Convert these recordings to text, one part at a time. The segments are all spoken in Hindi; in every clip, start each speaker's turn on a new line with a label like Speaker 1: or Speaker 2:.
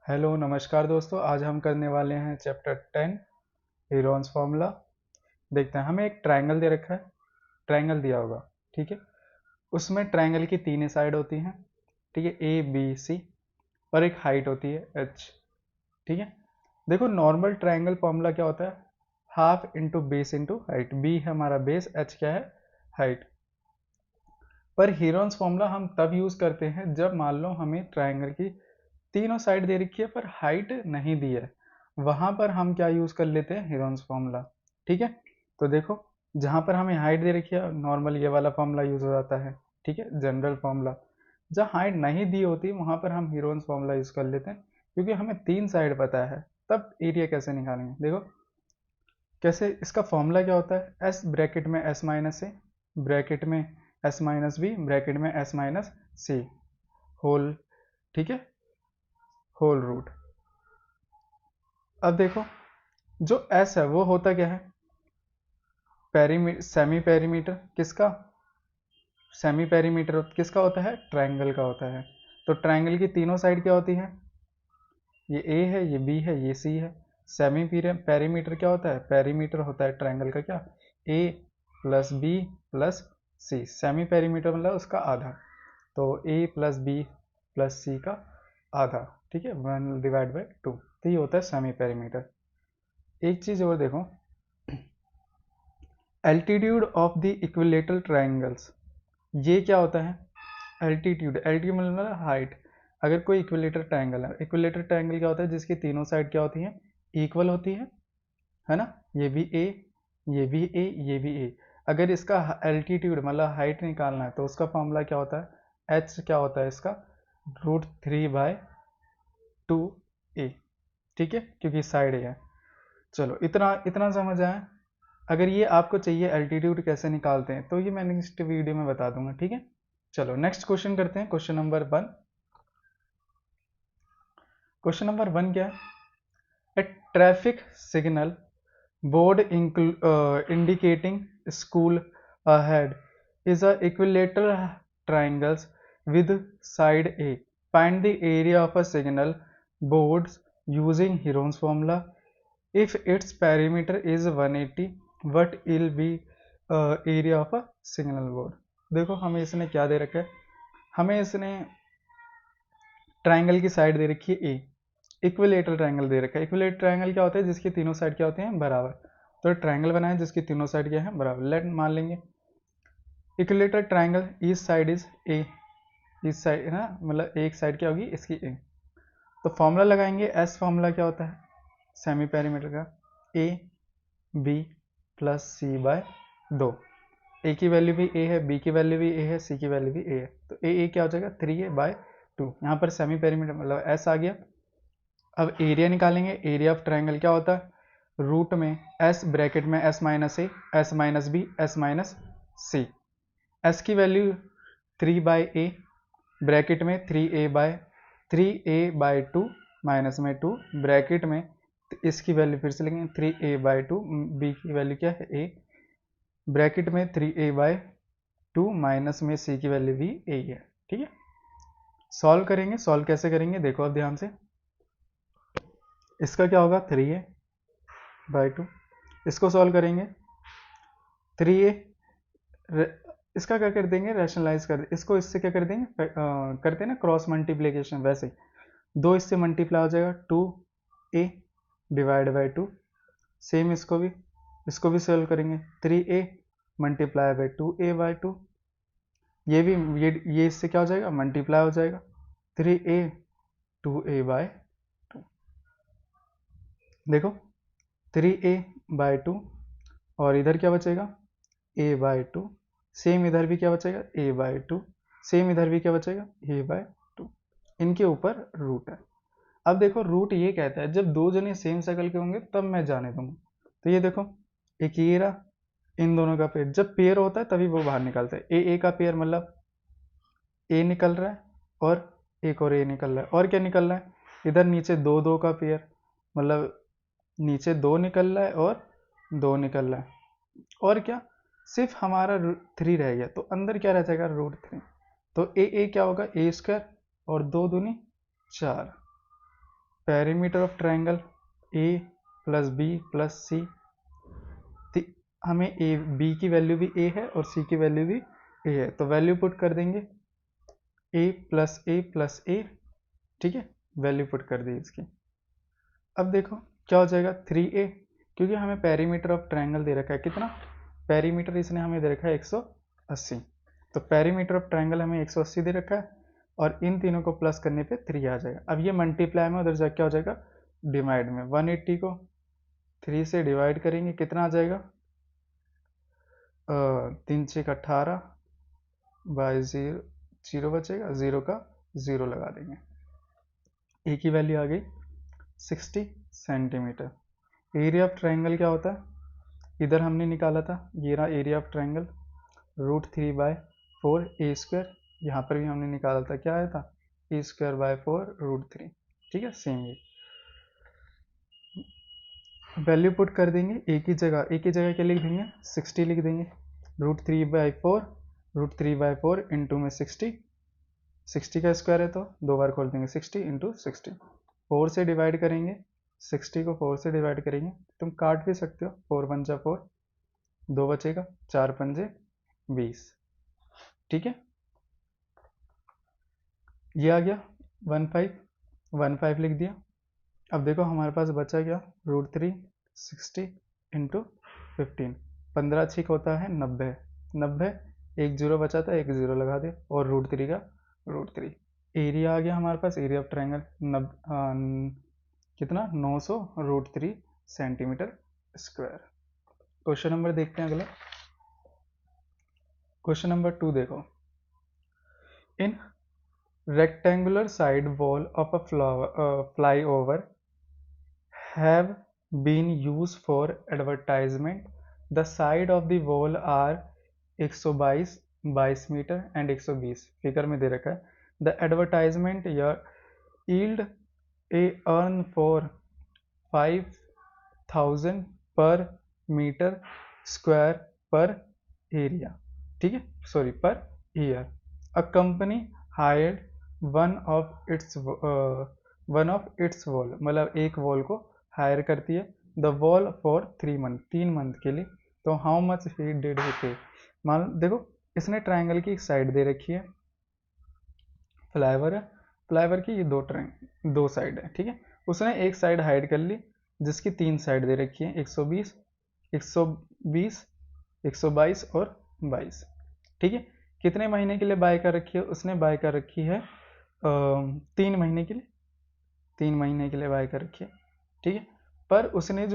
Speaker 1: हेलो नमस्कार दोस्तों, आज हम करने वाले हैं चैप्टर 10 हीरोन्स फार्मूला। देखते हैं, हमें एक ट्रायंगल दे रखा है, ट्रायंगल दिया होगा, ठीक है। उसमें ट्रायंगल की तीन साइड होती हैं, ठीक है, ए बी सी, और एक हाइट होती है एच, ठीक है। देखो नॉर्मल ट्रायंगल फार्मूला क्या होता है, half into base into height. B है हमारा बेस, एच क्या है, हाइट। पर हीरोन्स फार्मूला हम तब यूज करते हैं जब मान लो हमें ट्रायंगल की तीनों साइड दे रखी है पर हाइट नहीं दी है, वहां पर हम क्या यूज कर लेते हैं, हीरोन्स फॉर्मूला, ठीक है। तो देखो, जहां पर हमें हाइट दे रखी है नॉर्मल ये वाला फॉर्मूला यूज हो जाता है, ठीक है, जनरल फॉर्मूला। जहाँ हाइट नहीं दी होती वहां पर हम हीरोन्स फॉर्मूला यूज कर लेते हैं, क्योंकि हमें तीन साइड पता है। तब एरिया कैसे निकालेंगे, देखो कैसे। इसका फॉर्मूला क्या होता है, एस ब्रैकेट में एस माइनस ए, ब्रैकेट में एस माइनस बी, ब्रैकेट में एस माइनस सी, होल, ठीक है, होल रूट। अब देखो, जो एस है वो होता क्या है, पेरीमीटर, सेमी पेरीमीटर किसका, सेमी पेरीमीटर किसका होता है, ट्रायंगल का होता है। तो ट्रायंगल की तीनों साइड क्या होती हैं, ये ए है, ये बी है, ये सी है। सेमी पेरीमीटर क्या होता है, पेरीमीटर होता है ट्रायंगल का क्या, ए प्लस बी प्लस सी। सेमी पेरीमीटर मतलब उसका आधा, तो ए प्लस बी प्लस सी का आधा, ठीक है, 1/2। तो ये होता है सेमी पेरीमीटर। एक चीज और देखो, altitude of the equilateral triangles, ये क्या होता है, एल्टीट्यूड, एल्टीट्यूड मतलब हाइट। अगर कोई इक्विलेटर ट्रायंगल है, इक्विलेटर ट्रायंगल क्या होता है, जिसकी तीनों साइड क्या होती हैं, इक्वल होती है ना। ये भी ए, ये भी ए, ये भी ए। अगर इसका एल्टीट्यूड मतलब हाइट निकालना है तो उसका फॉर्मूला क्या होता है, एच क्या होता है इसका, √3/2 ए, ठीक है, क्योंकि साइड ए है। चलो इतना इतना समझ आया। अगर ये आपको चाहिए एल्टीट्यूड कैसे निकालते हैं तो ये मैं नेक्स्ट वीडियो में बता दूंगा, ठीक है। चलो नेक्स्ट क्वेश्चन करते हैं, क्वेश्चन नंबर 1। क्वेश्चन नंबर 1 क्या है, a traffic signal board indicating school ahead is a equilateral triangles with side A. Find the area of a signal boards using Heron's formula. If its perimeter is 180, what will be area of a signal board? देखो हमें इसने क्या दे रखा है, हमें इसने ट्राइंगल की साइड दे रखी है ए, इक्विलेटरल ट्रायंगल दे रखा है। इक्विलेटरल ट्रायंगल क्या होता है, जिसकी तीनों साइड क्या होते हैं, बराबर। तो ट्रायंगल बना है जिसकी तीनों साइड क्या है, बराबर। लेट मान लेंगे equilateral triangle, each side is a, each side है ना, मतलब एक साइड क्या होगी इसकी ए। तो फॉर्मूला लगाएंगे, एस फॉर्मूला क्या होता है सेमी पेरीमीटर का, A B plus C by 2। A की वैल्यू भी ए है, बी की वैल्यू भी ए है, सी की वैल्यू भी ए है। तो ए क्या हो जाएगा 3a/2। यहाँ पर सेमी पेरीमीटर मतलब एस आ गया। अब एरिया निकालेंगे, एरिया ऑफ ट्रायंगल क्या होता है, रूट में एस ब्रैकेट में s minus a, s minus b, s minus c. S की वैल्यू 3/a, ब्रैकेट में 3a/2 माइनस में 2, ब्रैकेट में इसकी वैल्यू फिर से लिखेंगे 3a/2, बी की वैल्यू क्या है a, ब्रैकेट में 3a/2 माइनस में सी की वैल्यू भी a है, ठीक है। सॉल्व करेंगे, सॉल्व कैसे करेंगे देखो अब ध्यान से। इसका क्या होगा 3a/2, इसको सॉल्व करेंगे 3a, इसका क्या कर देंगे, रैशनलाइज कर इसको, इससे क्या कर देंगे, करते हैं ना क्रॉस मल्टीप्लीकेशन, वैसे 2 इससे मल्टीप्लाई हो जाएगा 2a/2। सेम इसको भी सॉल्व करेंगे 3a मल्टीप्लाई बाई 2a/2। ये भी ये इससे क्या हो जाएगा, मल्टीप्लाई हो जाएगा 3a 2a/2। देखो 3a/2 और इधर क्या बचेगा a/2, सेम इधर भी क्या बचेगा a/2, सेम इधर भी क्या बचेगा a/2। इनके ऊपर रूट है। अब देखो रूट ये कहता है जब दो जने सेम सर्कल के होंगे तब मैं जाने दूंगा। तो ये देखो एक ये रहा, इन दोनों का पेयर, जब पेयर होता है तभी वो बाहर निकलता है। ए का पेयर मतलब ए निकल रहा है और एक और ए निकल रहा है, और क्या निकल रहा है, इधर नीचे 2 का पेयर, मतलब नीचे 2 निकल रहा है और 2 निकल रहा है, और क्या, सिर्फ हमारा 3 रह गया, तो अंदर क्या रह जाएगा √3। तो ए क्या होगा a² और 2 दूनी 4, perimeter of triangle a plus B plus c, हमें ए बी की वैल्यू भी ए है और सी की वैल्यू भी ए है, तो वैल्यू पुट कर देंगे ए प्लस ए, ठीक है, वैल्यू पुट कर दी इसकी। अब देखो क्या हो जाएगा 3a, क्योंकि हमें पेरीमीटर ऑफ ट्रायंगल दे रखा है कितना, पेरीमीटर इसने हमें दे रखा है 180, तो पेरीमीटर ऑफ ट्रायंगल हमें 180 दे रखा है और इन तीनों को प्लस करने पे 3 आ जाएगा। अब ये मल्टीप्लाई में उधर जाके क्या हो जाएगा, डिवाइड में 180 को 3 से डिवाइड करेंगे, कितना आ जाएगा 3 6 18 बाई 0 बचेगा, 0 का 0 लगा देंगे, ए की वैल्यू आ गई 60 सेंटीमीटर। एरिया ऑफ ट्रायंगल क्या होता है, इधर हमने निकाला था, ये रहा area of triangle √3/4 A square, यहाँ पर भी हमने निकाला था, क्या आया था ए स्क्वायर बाय 4 √3, ठीक है, सेम ये वैल्यू पुट कर देंगे। ए की जगह क्या लिख देंगे 60 लिख देंगे, √3/4 इंटू में 60 का स्क्वायर है तो 2 बार खोल देंगे 60 इंटू 60, 4 से डिवाइड करेंगे, 60 को 4 से डिवाइड करेंगे, तुम काट भी सकते हो, 4 1 जा 4, 2 बचेगा, 4 5 20, ठीक है, ये आ गया 15 लिख दिया। अब देखो हमारे पास बचा क्या, √3 60 इंटू 15, 15 छिक होता है 90, एक जीरो बचा था, एक जीरो लगा दे और √3 का √3। एरिया आ गया हमारे पास, एरिया ऑफ ट्रायंगल कितना 900 √3 सेंटीमीटर स्क्वायर। क्वेश्चन नंबर देखते हैं अगला, क्वेश्चन नंबर 2 देखो, इन rectangular side wall of a flyover have been used for advertisement. The side of the wall are 122 metre and 120 figure में दे रखा है। The advertisement yield a earn for 5000 per meter square per area, ठीक है, sorry per year. A company hired one of it's wall, मतलब एक वॉल को हायर करती है, the wall for 3 month, 3 month के लिए, तो how much he did he पे। मान देखो इसने ट्रायंगल की एक साइड दे रखी है, फ्लाईओवर है, फ्लाईओवर की ये दो साइड है, ठीक है, उसने एक साइड हाइड कर ली जिसकी 3 साइड दे रखी है, 120 120 122 और 22, ठीक है। कितने महीने के लिए बाय कर रखी है, उसने बाय कर रखी है 3 महीने के लिए, 3 महीने के लिए बाय कर रखी है, ठीक है। पर उसने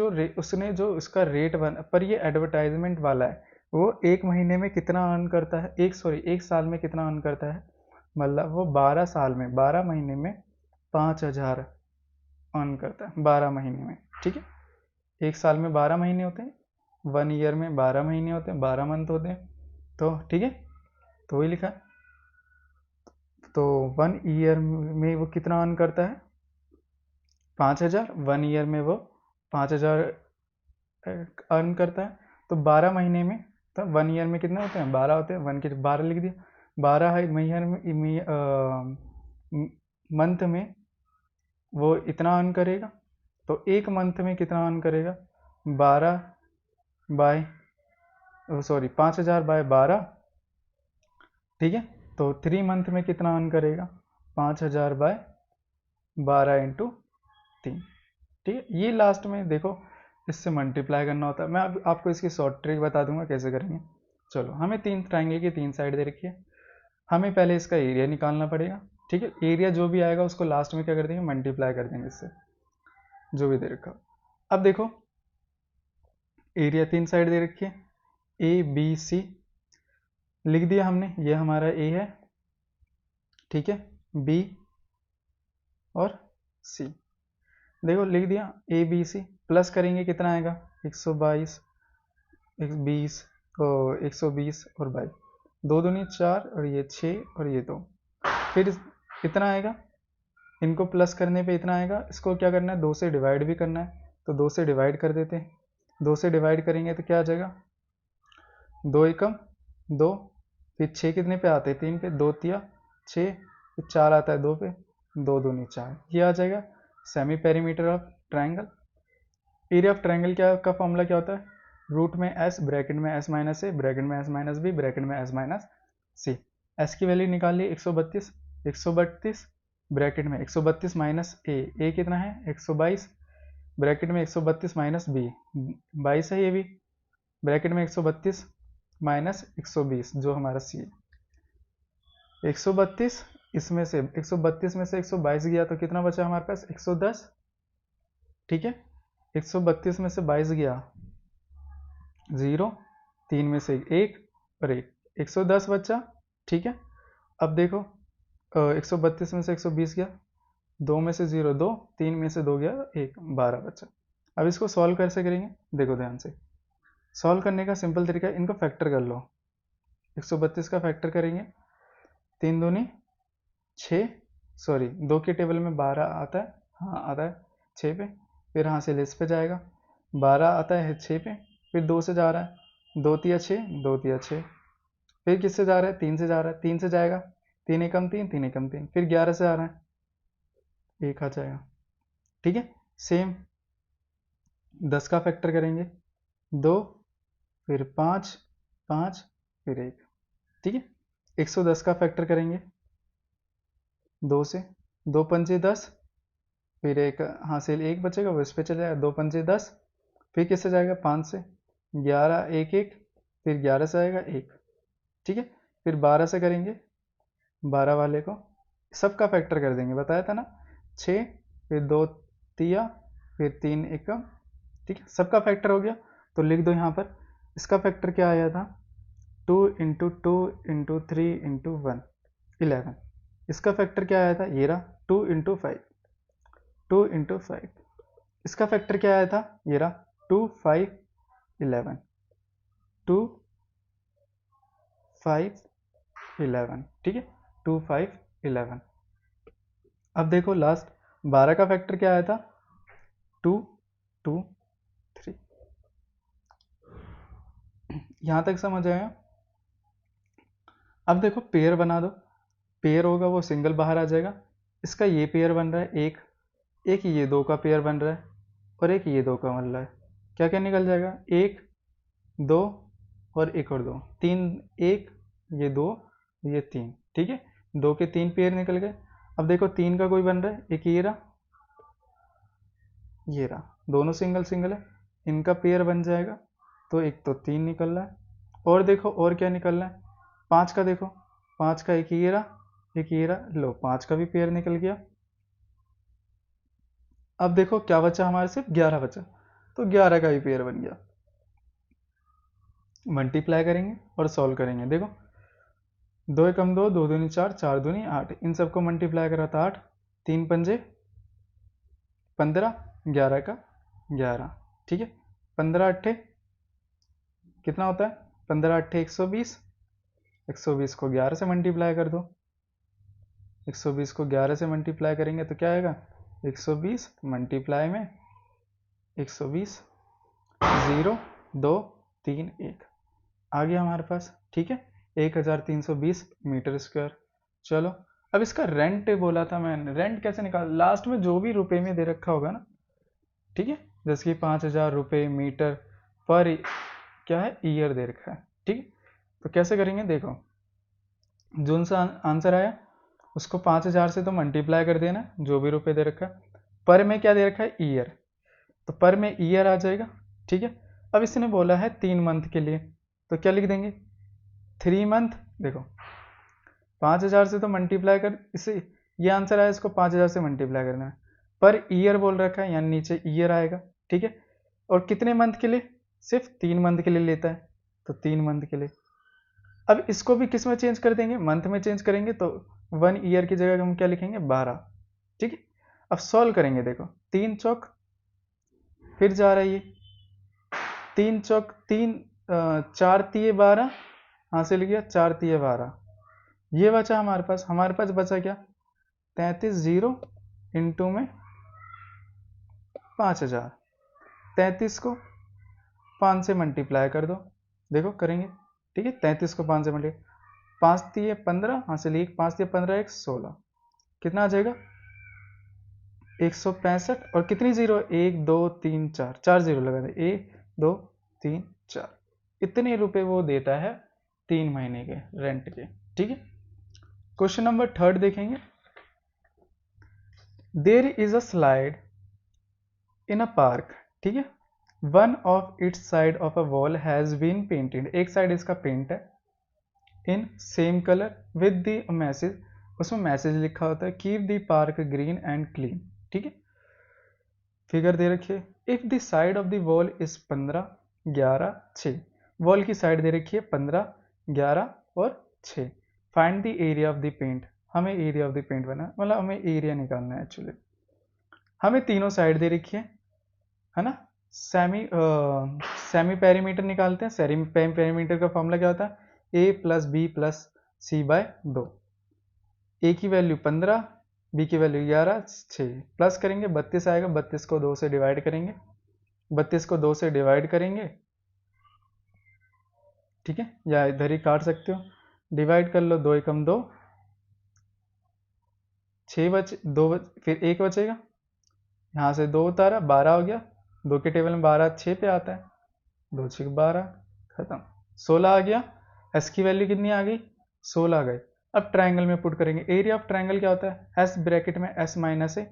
Speaker 1: जो उसका रेट बना, पर ये एडवर्टाइजमेंट वाला है, वो एक महीने में कितना अर्न करता है, एक साल में कितना अर्न करता है, मतलब वो 12 महीने में 5000 अर्न करता है 12 महीने में, ठीक है। एक साल में 12 महीने होते हैं, 1 ईयर में 12 महीने होते हैं, 12 मंथ होते हैं, तो ठीक है, तो वही लिखा, तो 1 ईयर में वो कितना अर्न करता है 5000, 1 ईयर में वो 5000 अर्न करता है, तो 12 महीने में, तो 1 ईयर में कितने होते हैं 12 होते हैं, 1 के 12 लिख दिया, 12 महीने में मंथ में वो इतना अर्न करेगा, तो एक मंथ में कितना अर्न करेगा 5000 बाय 12, ठीक है, तो 3 मंथ में कितना अर्न करेगा 5000 बाय 12 इंटू 3, ठीक है। ये लास्ट में देखो इससे मल्टीप्लाई करना होता है, मैं अब आपको इसकी शॉर्ट ट्रिक बता दूंगा कैसे करेंगे। चलो, हमें 3 ट्रायंगल की 3 साइड दे रखी है, हमें पहले इसका एरिया निकालना पड़ेगा, ठीक है। एरिया जो भी आएगा उसको लास्ट में क्या कर देंगे, मल्टीप्लाई कर देंगे इससे, जो भी दे रखा। अब देखो एरिया 3 साइड दे रखी है, ए बी सी लिख दिया हमने, ये हमारा ए है, ठीक है, बी और सी देखो लिख दिया, ए बी सी प्लस करेंगे कितना आएगा 122 20 120 और 22, 2 दूनी 4 और ये 6 और ये 2, फिर इतना आएगा, इनको प्लस करने पे इतना आएगा, इसको क्या करना है 2 से डिवाइड भी करना है, तो 2 से डिवाइड कर देते हैं, 2 से डिवाइड करेंगे तो क्या आ जाएगा 2 एकम 2, फिर 6 कितने पे आते हैं 3 पे, 2 तिया 6, फिर 4 आता है 2 पे, 2 दूनी 4, ये आ जाएगा semi perimeter of triangle. Area of triangle का फॉर्मूला क्या होता है? रूट में एस, ब्रैकेट में एस माइनस ए, ब्रैकेट में एस माइनस बी, ब्रैकेट में एस माइनस सी। एस की वैल्यू निकाल ली 132, 132 ब्रैकेट में 132 माइनस ए कितना है 122, ब्रैकेट में 132 माइनस बी 22 है ये भी, ब्रैकेट में 132 माइनस 120 जो हमारा सी है। 132 इसमें से 132 में से 122 गया तो कितना बचा हमारे पास 110, ठीक है। 132 में से 22 गया 0, 3 में से 1 और 1, 110 बचा, ठीक है। अब देखो 132 में से 120 गया, 2 में से 0 2, 3 में से 2 गया 1, 12 बचा। अब इसको सॉल्व कैसे करेंगे देखो ध्यान से। सॉल्व करने का सिंपल तरीका है, इनको फैक्टर कर लो। 132 का फैक्टर करेंगे, 3 दूनी 6, सॉरी 2 के टेबल में 12 आता है, हाँ आता है 6 पे, फिर यहाँ से लिस्ट पे जाएगा 12 आता है 6 पे, फिर 2 से जा रहा है 2 तिया 6, 2 तिया 6, फिर किससे जा रहा है 3 से जा रहा है, 3 से जाएगा 3 एकम 3, 3 एकम 3, फिर 11 से आ रहा है 1 आ जाएगा, ठीक है। सेम 10 का फैक्टर करेंगे 2, फिर 5, 5 फिर 1, ठीक है। 110 का फैक्टर करेंगे 2 से, 2 पंजे 10, फिर एक हासिल 1 बचेगा वो इस पे चले जाएगा, 2 पंजे 10, फिर किससे जाएगा 5 से, 11 1 1, फिर 11 से आएगा 1, ठीक है। फिर 12 से करेंगे, 12 वाले को सबका फैक्टर कर देंगे, बताया था ना 6, फिर 2 तिया, फिर 3 एकम, ठीक है। सबका फैक्टर हो गया तो लिख दो यहाँ पर, इसका फैक्टर क्या आया था 2 इंटू 2 इंटू 3 इंटू 1 11, इसका फैक्टर क्या आया था ये रहा 2 इंटू 5, 2 इंटू 5, इसका फैक्टर क्या आया था ये रहा 2 5 11, 2 5 11, ठीक है 2 5 11। अब देखो लास्ट 12 का फैक्टर क्या आया था 2 2 3, यहां तक समझ आया। अब देखो पेयर बना दो, पेयर होगा वो सिंगल बाहर आ जाएगा, इसका ये पेयर बन रहा है एक ये 2 का पेयर बन रहा है और एक ये 2 का बन रहा है, क्या क्या निकल जाएगा 1 2 और 1 और 2 3, 1 ये 2 ये 3, ठीक है 2 के 3 पेयर निकल गए। अब देखो 3 का कोई बन रहा है, एक ये रहा, दोनों सिंगल सिंगल है, इनका पेयर बन जाएगा तो एक तो 3 निकल रहा है, और देखो और क्या निकल रहा है 5 का, देखो 5 का एक ये रहा, लो 5 का भी पेयर निकल गया। अब देखो क्या बचा हमारे, सिर्फ 11 बचा, तो 11 का भी पेयर बन गया। मल्टीप्लाई करेंगे और सॉल्व करेंगे, देखो 2 एकम 2, 2 दूनी 4, 4 दूनी 8, इन सबको मल्टीप्लाई करा था 8, 3 पंजे 15, 11 का 11, ठीक है 15 अट्ठे कितना होता है 15 अट्ठे 120, 120 को 11 से मल्टीप्लाई कर दो, 120 को 11 से मल्टीप्लाई करेंगे तो क्या आएगा 120 मल्टीप्लाई में 120, 0 2 3 1 आ गया हमारे पास, ठीक है 1320 मीटर स्क्वायर। चलो अब इसका रेंट बोला था मैंने, रेंट कैसे निकाल, लास्ट में जो भी रुपए में दे रखा होगा ना, ठीक है जैसे कि 5000 रुपये मीटर पर क्या है ईयर दे रखा है, ठीक है। तो कैसे करेंगे देखो, जो सा आंसर आया उसको 5000 से तो मल्टीप्लाई कर देना जो भी रुपए दे रखा है, पर में क्या दे रखा है ईयर, तो पर में ईयर आ जाएगा, ठीक है। अब इसने बोला है 3 मंथ के लिए, तो क्या लिख देंगे 3 मंथ, देखो 5000 से तो मल्टीप्लाई कर, इसे ये आंसर आया इसको 5000 से मल्टीप्लाई करना है, पर ईयर बोल रखा है यानी नीचे ईयर आएगा, ठीक है। और कितने मंथ के लिए, सिर्फ 3 मंथ के लिए लेता है, तो 3 मंथ के लिए। अब इसको भी किस में चेंज कर देंगे, मंथ में चेंज करेंगे, तो 1 ईयर की जगह हम क्या लिखेंगे 12, ठीक है। अब सॉल्व करेंगे, देखो 3 चौक फिर जा रहा है ये 3 चौक 3, 4 तिये 12, हासिल किया 4 तिये 12, ये बचा हमारे पास बचा क्या 33 0 इंटू में 5000, 33 को 5 से मल्टीप्लाई कर दो, देखो करेंगे, ठीक है 33 को 5 से मल्टीप्लाई, 5 तिये 15 हासिल 1, 5 तिये 15 1 16, कितना आ जाएगा 165 और कितनी जीरो, 1 2 3 4, 4 जीरो लगा दे, 1 2 3 4, इतने रुपए वो देता है 3 महीने के रेंट के। ठीक है, क्वेश्चन नंबर 3 देखेंगे। There is a slide in a park. ठीक है, one of its side of a wall has been painted, एक साइड इसका पेंट है, in same colour with the message, उसमें मैसेज लिखा होता है keep the park green and clean. ठीक है, फिगर दे रखी है, if the side of the wall is 15 11 6, wall की साइड दे रखी है 15 11 और 6, find the area of the paint, हमें एरिया ऑफ द पेंट बना, मतलब हमें एरिया निकालना है एक्चुअली। हमें तीनों साइड दे रखी है ना, सेमी पेरीमीटर निकालते हैं। सेमी पेरीमीटर का फॉर्मूला क्या होता है, a plus B plus C by 2, a की वैल्यू 15, b की वैल्यू 11, 6 प्लस करेंगे 32 आएगा, 32 को 2 से डिवाइड करेंगे, 32 को 2 से डिवाइड करेंगे, ठीक है, या इधर ही काट सकते हो, डिवाइड कर लो, 2 एकम 2, 6 बचे, 2 फिर 1 बचेगा, यहाँ से 2 उतारा, 12 हो गया, 2 के टेबल में 12 6 पे आता है, 2 6 12, खत्म, 16 आ गया। एस की वैल्यू कितनी आ गई, 16 आ गई। अब ट्राइंगल में पुट करेंगे, एरिया ऑफ ट्राइंगल क्या होता है, एस ब्रैकेट में एस माइनस ए,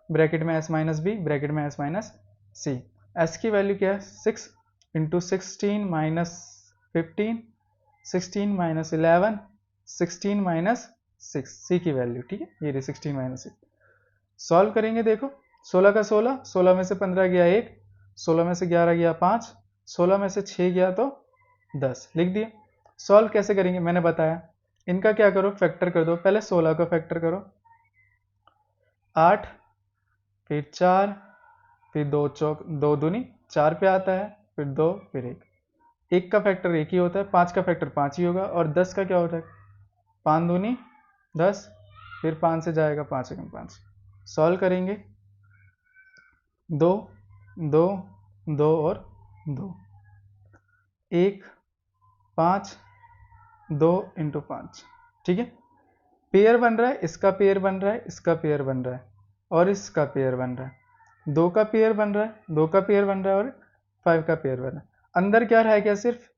Speaker 1: ब्रैकेट में एस माइनस बी, ब्रैकेट में एस माइनस सी। एस की वैल्यू क्या है, 6 इंटू 16 माइनस 15, 16 माइनस 11, 16 माइनस 6, सी की वैल्यू, ठीक है, ये रही 16 माइनस 6। सॉल्व करेंगे, देखो 16 का 16, 16 में से 15 गया 1, 16 में से 11 गया 5, 16 में से 6 गया तो 10, लिख दिया। सॉल्व कैसे करेंगे मैंने बताया, इनका क्या करो, फैक्टर कर दो, पहले 16 को फैक्टर करो, 8 फिर 4 फिर 2 चौक 2 दूनी 4 पे आता है, फिर 2 फिर 1, 1 का फैक्टर 1 ही होता है, 5 का फैक्टर 5 ही होगा, और 10 का क्या होता है, 5 दूनी 10, फिर 5 से जाएगा 5 एकम 5। सॉल्व करेंगे, 2 2 2 और 2, 1 5 2 इंटू 5, ठीक है, पेयर बन रहा है, इसका पेयर बन रहा है, इसका पेयर बन रहा है, और इसका पेयर बन रहा है, 2 का पेयर बन रहा है, 2 का पेयर बन रहा है, और 5 का पेयर बन रहा है। अंदर क्या रह गया, सिर्फ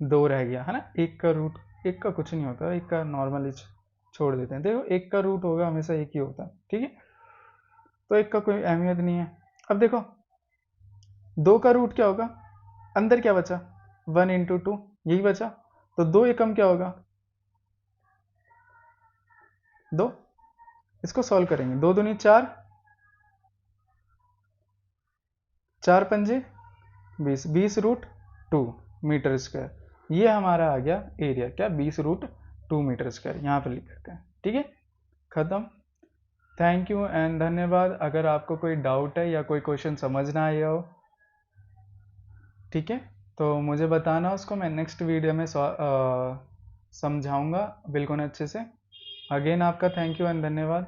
Speaker 1: 2 रह गया है ना, 1 का रूट, 1 का कुछ नहीं होता, 1 का नॉर्मली छोड़ देते हैं, देखो 1 का रूट होगा हमेशा 1 ही होता है, ठीक है, तो 1 का कोई अहमियत नहीं है। अब देखो 2 का रूट क्या होगा, अंदर क्या बचा, 1 इंटू 2 यही बचा, तो 2 एकम क्या होगा 2, इसको सॉल्व करेंगे, 2 दूनी 4, 4 पंजे 20, 20 रूट 2 मीटर स्क्वायर, ये हमारा आ गया एरिया, क्या 20 रूट 2 मीटर स्क्वायर, यहाँ पर लिख सकते हैं, ठीक है, खत्म। थैंक यू एंड धन्यवाद। अगर आपको कोई डाउट है या कोई क्वेश्चन समझ ना आया हो, ठीक है, तो मुझे बताना, उसको मैं नेक्स्ट वीडियो में समझाऊंगा बिल्कुल अच्छे से। अगेन आपका थैंक यू एंड धन्यवाद।